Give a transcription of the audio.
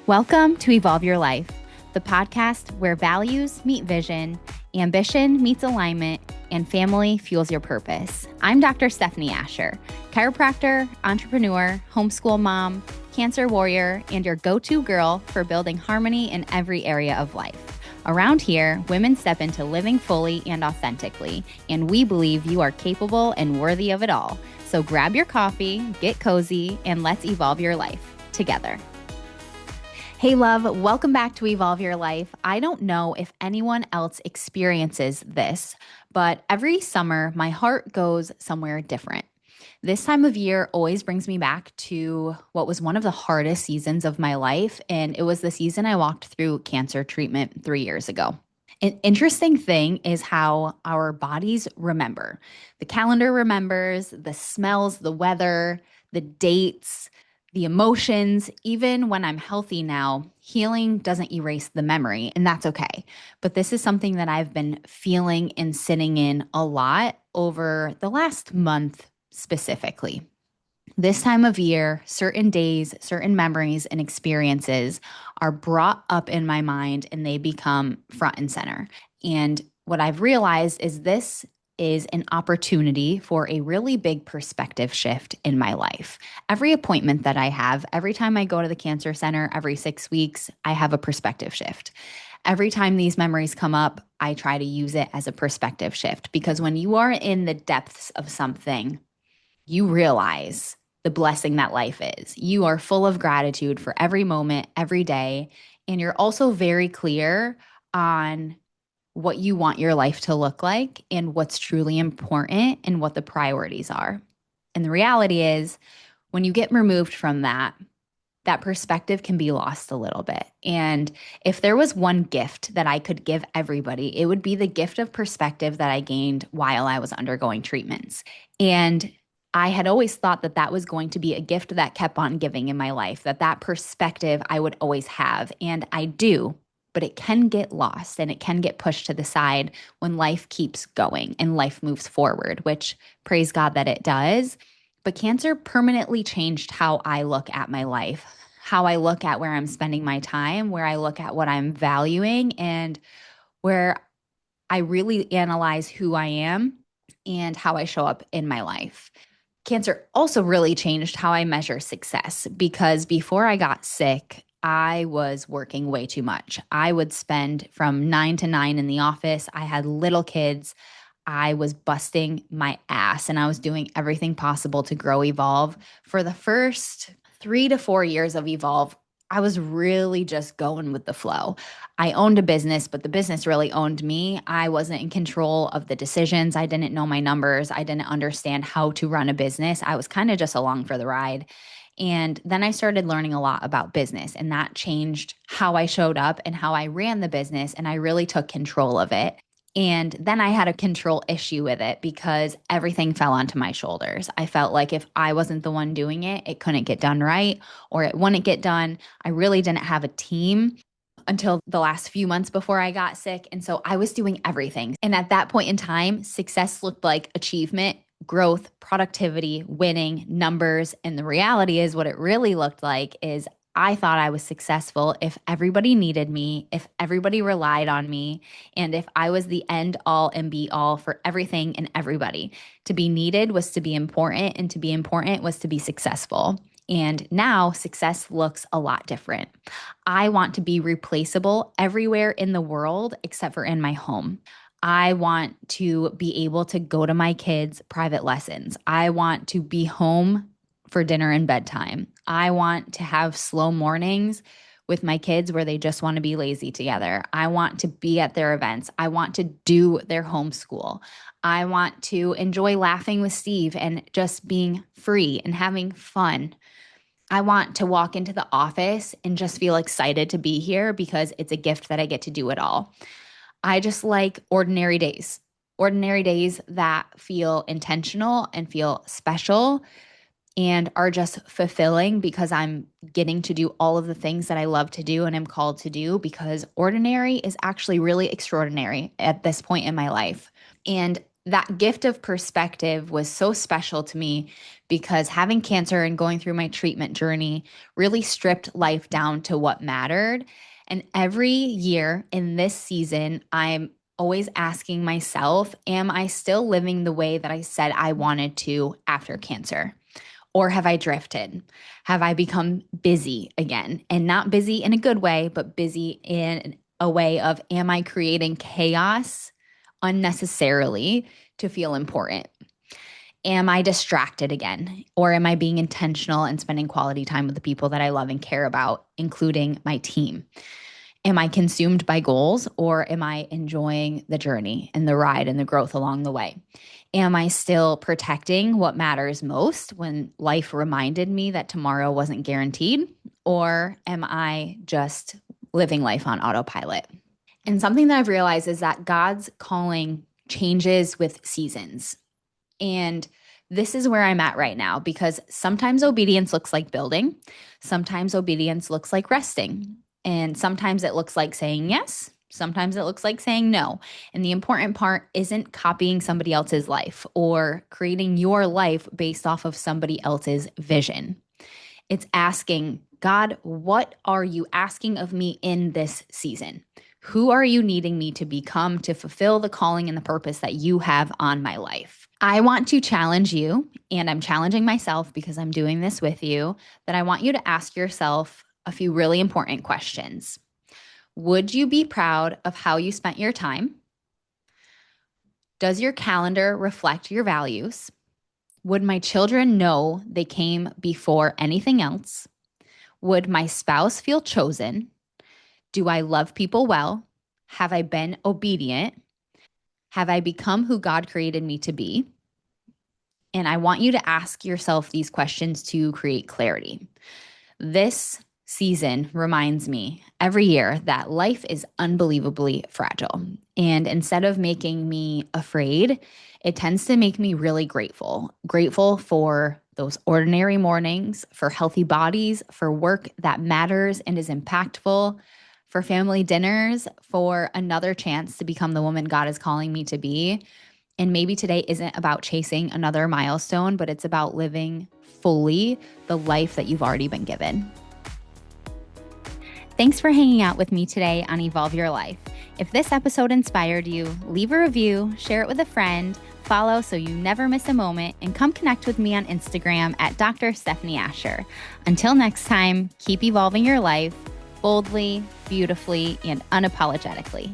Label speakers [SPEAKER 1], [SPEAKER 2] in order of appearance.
[SPEAKER 1] Welcome to Evolve Your Life, the podcast where values meet vision, ambition meets alignment, and family fuels your purpose. I'm Dr. Stefanie Ascher, chiropractor, entrepreneur, homeschool mom, cancer warrior, and your go-to girl for building harmony in every area of life. Around here, women step into living fully and authentically, and we believe you are capable and worthy of it all. So grab your coffee, get cozy, and let's evolve your life together. Hey love, welcome back to Evolve Your Life. I don't know if anyone else experiences this, but every summer my heart goes somewhere different. This time of year always brings me back to what was one of the hardest seasons of my life, and it was the season I walked through cancer treatment 3 years ago. An interesting thing is how our bodies remember. The calendar remembers, the smells, the weather, the dates, the emotions. Even when I'm healthy now, healing doesn't erase the memory, and that's okay. But this is something that I've been feeling and sitting in a lot over the last month specifically. This time of year, certain days, certain memories and experiences are brought up in my mind and they become front and center. And what I've realized is this is an opportunity for a really big perspective shift in my life. Every appointment that I have, every time I go to the cancer center, every 6 weeks, I have a perspective shift. Every time these memories come up, I try to use it as a perspective shift, because when you are in the depths of something, you realize the blessing that life is. You are full of gratitude for every moment, every day, and you're also very clear on what you want your life to look like and what's truly important and what the priorities are. And the reality is, when you get removed from that perspective can be lost a little bit. And if there was one gift that I could give everybody, it would be the gift of perspective that I gained while I was undergoing treatments. And I had always thought that that was going to be a gift that kept on giving in my life, that perspective I would always have. And I do, but it can get lost and it can get pushed to the side when life keeps going and life moves forward, which praise God that it does. But cancer permanently changed how I look at my life, how I look at where I'm spending my time, where I look at what I'm valuing, and where I really analyze who I am and how I show up in my life. Cancer also really changed how I measure success, because before I got sick, I was working way too much. I would spend from 9 to 9 in the office. I had little kids. I was busting my ass and I was doing everything possible to grow Evolve. For the first 3 to 4 years of Evolve, I was really just going with the flow. I owned a business, but the business really owned me. I wasn't in control of the decisions. I didn't know my numbers. I didn't understand how to run a business. I was kind of just along for the ride. And then I started learning a lot about business, and that changed how I showed up and how I ran the business. And I really took control of it. And then I had a control issue with it because everything fell onto my shoulders. I felt like if I wasn't the one doing it, it couldn't get done right, or it wouldn't get done. I really didn't have a team until the last few months before I got sick. And so I was doing everything. And at that point in time, success looked like achievement, growth, productivity, winning, numbers. And the reality is, what it really looked like is I thought I was successful if everybody needed me, if everybody relied on me, and if I was the end all and be all for everything and everybody. To be needed was to be important, and to be important was to be successful. And now success looks a lot different. I want to be replaceable everywhere in the world except for in my home. I want to be able to go to my kids' private lessons. I want to be home for dinner and bedtime. I want to have slow mornings with my kids where they just want to be lazy together. I want to be at their events. I want to do their homeschool. I want to enjoy laughing with Steve and just being free and having fun. I want to walk into the office and just feel excited to be here because it's a gift that I get to do it all. I just like ordinary days that feel intentional and feel special and are just fulfilling because I'm getting to do all of the things that I love to do and am called to do, because ordinary is actually really extraordinary at this point in my life. And That gift of perspective was so special to me because having cancer and going through my treatment journey really stripped life down to what mattered. And every year in this season, I'm always asking myself, am I still living the way that I said I wanted to after cancer? Or have I drifted? Have I become busy again? And not busy in a good way, but busy in a way of, am I creating chaos unnecessarily to feel important? Am I distracted again? Or am I being intentional and spending quality time with the people that I love and care about, including my team? Am I consumed by goals, or am I enjoying the journey and the ride and the growth along the way? Am I still protecting what matters most when life reminded me that tomorrow wasn't guaranteed? Or am I just living life on autopilot? And something that I've realized is that God's calling changes with seasons. And this is where I'm at right now, because sometimes obedience looks like building. Sometimes obedience looks like resting. And sometimes it looks like saying yes. Sometimes it looks like saying no. And the important part isn't copying somebody else's life or creating your life based off of somebody else's vision. It's asking, God, what are you asking of me in this season? Who are you needing me to become to fulfill the calling and the purpose that you have on my life? I want to challenge you, and I'm challenging myself because I'm doing this with you, that I want you to ask yourself a few really important questions. Would you be proud of how you spent your time? Does your calendar reflect your values? Would my children know they came before anything else? Would my spouse feel chosen? Do I love people well? Have I been obedient? Have I become who God created me to be? And I want you to ask yourself these questions to create clarity. This season reminds me every year that life is unbelievably fragile. And instead of making me afraid, it tends to make me really grateful. Grateful for those ordinary mornings, for healthy bodies, for work that matters and is impactful, for family dinners, for another chance to become the woman God is calling me to be. And maybe today isn't about chasing another milestone, but it's about living fully the life that you've already been given. Thanks for hanging out with me today on Evolve Your Life. If this episode inspired you, leave a review, share it with a friend, follow so you never miss a moment, and come connect with me on Instagram at Dr. Stefanie Ascher. Until next time, keep evolving your life boldly, beautifully, and unapologetically.